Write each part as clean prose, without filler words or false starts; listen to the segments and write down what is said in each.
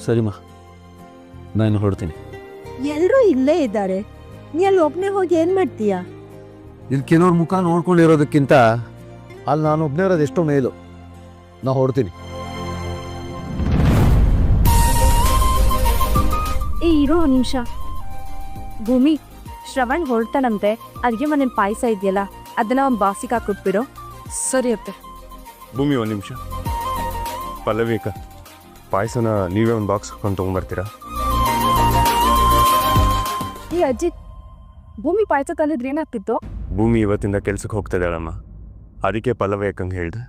ಸರಿಮ್ಮ, ನಾನು ಹೊರಡ್ತೀನಿ. ಎಲ್ಲರೂ ಇಲ್ಲೇ ಇದ್ದಾರೆ, ನೀ ಅಲ್ಲಿ ಒಬ್ಬನೇ ಹೋಗಿ ಏನು ಮಾಡ್ತೀಯಾ? ಇಲ್ಲಿ ಕೆಲವ್ರ ಮುಖ ನೋಡ್ಕೊಂಡಿರೋದಕ್ಕಿಂತ ಅಲ್ಲಿ ನಾನು ಒಬ್ಬನೇ ಇರೋದು ಎಷ್ಟೋ ಮೇಲು. ನಾ ಹೊರಡ್ತೀನಿ. ಇರೋ ನಿಮಿಷ. ಭೂಮಿ, ಶ್ರವಣ್ ಹೊರಡ್ತಾನಂತೆ, ಅಡುಗೆ ಮನೆ ಪಾಯಸ ಇದೆಯಲ್ಲ ಅದನ್ನ ಒಂದು ಬಾಸಿಗೆ ಹಾಕ್ಬಿಟ್ಬಿಡು. ಸರಿ ಅತ್ತೆ. ಭೂಮಿ ಒಂದು ನಿಮಿಷ. ಪಲ್ಲವಿಕ, ಪಾಯಸನ ನೀವೇ ಒಂದು ಬಾಕ್ಸ್ ಹಾಕೊಂಡು ತೊಗೊಂಬರ್ತೀರಾ? ಈ ಅಜಿತ್, ಭೂಮಿ ಪಾಯಸ ತಂದಿದ್ರೆ ಏನಾಗ್ತಿತ್ತು? ಭೂಮಿ ಇವತ್ತಿಂದ ಕೆಲ್ಸಕ್ಕೆ ಹೋಗ್ತಾ ಇದ್ದಾಳಮ್ಮ, ಅದಕ್ಕೆ ಪಲ್ಲವಿ ಅಕ್ಕಂಗೆ ಹೇಳ್ದೆ.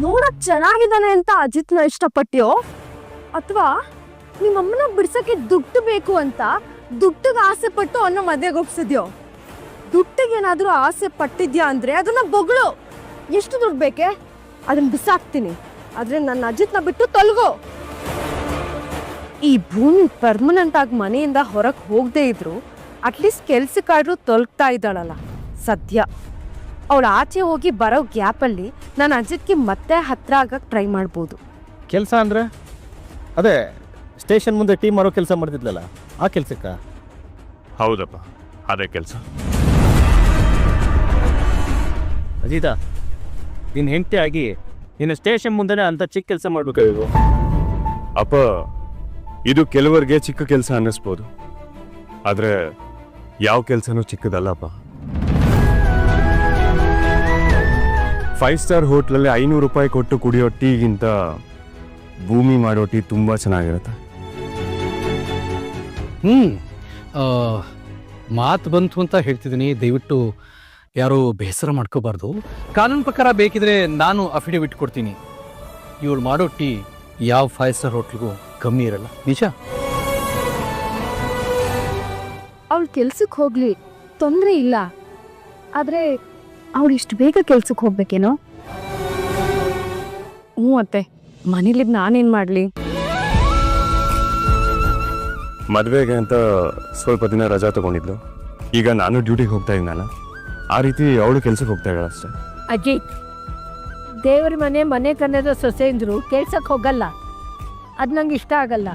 ನೋಡಕ್ ಚೆನ್ನಾಗಿದ್ದಾನೆ ಅಂತ ಅಜಿತ್ನ ಇಷ್ಟಪಟ್ಟ್ಯೋ, ಅಥವಾ ನಿಮ್ಮಮ್ಮನ ಬಿಡ್ಸಕ್ಕೆ ದುಡ್ಡು ಬೇಕು ಅಂತ ದುಡ್ಡಿಗೆ ಆಸೆ ಪಟ್ಟು ಅನ್ನೋ ಮದುವೆಗೆ ಒಪ್ಸಿದ್ಯೋ? ದುಡ್ಡಿಗೆ ಏನಾದರೂ ಆಸೆ ಪಟ್ಟಿದ್ಯಾ ಅಂದ್ರೆ ಅದನ್ನ ಬೊಗಳು. ಎಷ್ಟು ದುಡ್ಡು ಬೇಕೆ ಅದನ್ನ ಬಿಸಾಕ್ತೀನಿ, ಆದ್ರೆ ನನ್ನ ಅಜಿತ್ನ ಬಿಟ್ಟು ತೊಲಗೋ. ಈ ಭೂಮಿ ಪರ್ಮನೆಂಟ್ ಆಗಿ ಮನೆಯಿಂದ ಹೊರಗೆ ಹೋಗದೆ ಇದ್ರು ಅಟ್ಲೀಸ್ಟ್ ಕೆಲ್ಸಕ್ಕಾದ್ರೂ ತೊಲಗ್ತಾ ಇದ್ದಾಳಲ್ಲ. ಸದ್ಯ ಅವಳು ಆಚೆ ಹೋಗಿ ಬರೋ ಗ್ಯಾಪಲ್ಲಿ ನಾನು ಅಜಿತ್ಗೆ ಮತ್ತೆ ಹತ್ರ ಆಗಕ್ಕೆ ಟ್ರೈ ಮಾಡ್ಬೋದು. ಕೆಲಸ ಅಂದರೆ ಅದೇ ಸ್ಟೇಷನ್ ಮುಂದೆ ಟೀಮ್ ಮಾರೋ ಕೆಲಸ ಮಾಡ್ತಿದ್ಲಲ್ಲ, ಆ ಕೆಲಸಕ್ಕ? ಹೌದಪ್ಪ, ಅದೇ ಕೆಲಸ. ಅಜಿತ, ನಿನ್ನ ಹೆಂಡತಿ ಆಗಿ ನಿನ್ನ ಸ್ಟೇಷನ್ ಮುಂದೆನೇ ಅಂತ ಚಿಕ್ಕ ಕೆಲಸ ಮಾಡ್ಬೇಕಾಗಿತ್ತು. ಅಪ್ಪ, ಇದು ಕೆಲವರಿಗೆ ಚಿಕ್ಕ ಕೆಲಸ ಅನ್ನಿಸ್ಬೋದು, ಆದರೆ ಯಾವ ಕೆಲಸನೂ ಚಿಕ್ಕದಲ್ಲಪ್ಪ. 5 ಸ್ಟಾರ್ ಹೋಟ್ಲಲ್ಲಿ 500 ರೂಪಾಯಿ ಕೊಟ್ಟು ಕುಡಿಯೋ ಟೀಗಿಂತ ಭೂಮಿ ಮಾಡೋ ಟೀ ತುಂಬ ಚೆನ್ನಾಗಿರುತ್ತೆ. ಮಾತು ಬಂತು ಅಂತ ಹೇಳ್ತಿದ್ದೀನಿ, ದಯವಿಟ್ಟು ಯಾರು ಬೇಸರ ಮಾಡ್ಕೋಬಾರ್ದು. ಕಾನೂನು ಪ್ರಕಾರ ಬೇಕಿದ್ರೆ ನಾನು ಅಫಿಡವಿಟ್ ಕೊಡ್ತೀನಿ. ಇವಳು ಮಾಡೋ ಟೀ ಯಾವ 5 ಸ್ಟಾರ್ ಹೋಟ್ಲಿಗೂ ಕಮ್ಮಿ ಇರಲ್ಲ, ನಿಜ. ಅವಳು ಕೆಲ್ಸಕ್ಕೆ ಹೋಗ್ಲಿ, ತೊಂದರೆ ಇಲ್ಲ. ಆದರೆ ಅವಳು ಇಷ್ಟು ಬೇಗ ಕೆಲ್ಸಕ್ಕೆ ಹೋಗ್ಬೇಕೇನೋ? ಅತ್ತೆ, ಮನೇಲಿ ನಾನೇನು ಮಾಡಲಿ? ಮದುವೆಗೆ ಅಂತ ಸ್ವಲ್ಪ ದಿನ ರಜಾ ತಗೊಂಡಿದ್ಲು. ಈಗ ನಾನು ಡ್ಯೂಟಿಗೆ ಹೋಗ್ತಾ ಇದ್ದೀನಲ್ಲ, ಆ ರೀತಿ ಅವಳು ಕೆಲ್ಸಕ್ಕೆ ಹೋಗ್ತಾ ಇದ್ದಾಳೆ ಅಷ್ಟೇ. ಅಜಿತ್, ದೇವ್ರ ಮನೆ ಕನ್ನದ ಸೊಸೆ ಅಂದ್ರು ಕೆಲ್ಸಕ್ಕೆ ಹೋಗಲ್ಲ, ಅದು ನಂಗೆ ಇಷ್ಟ ಆಗಲ್ಲ.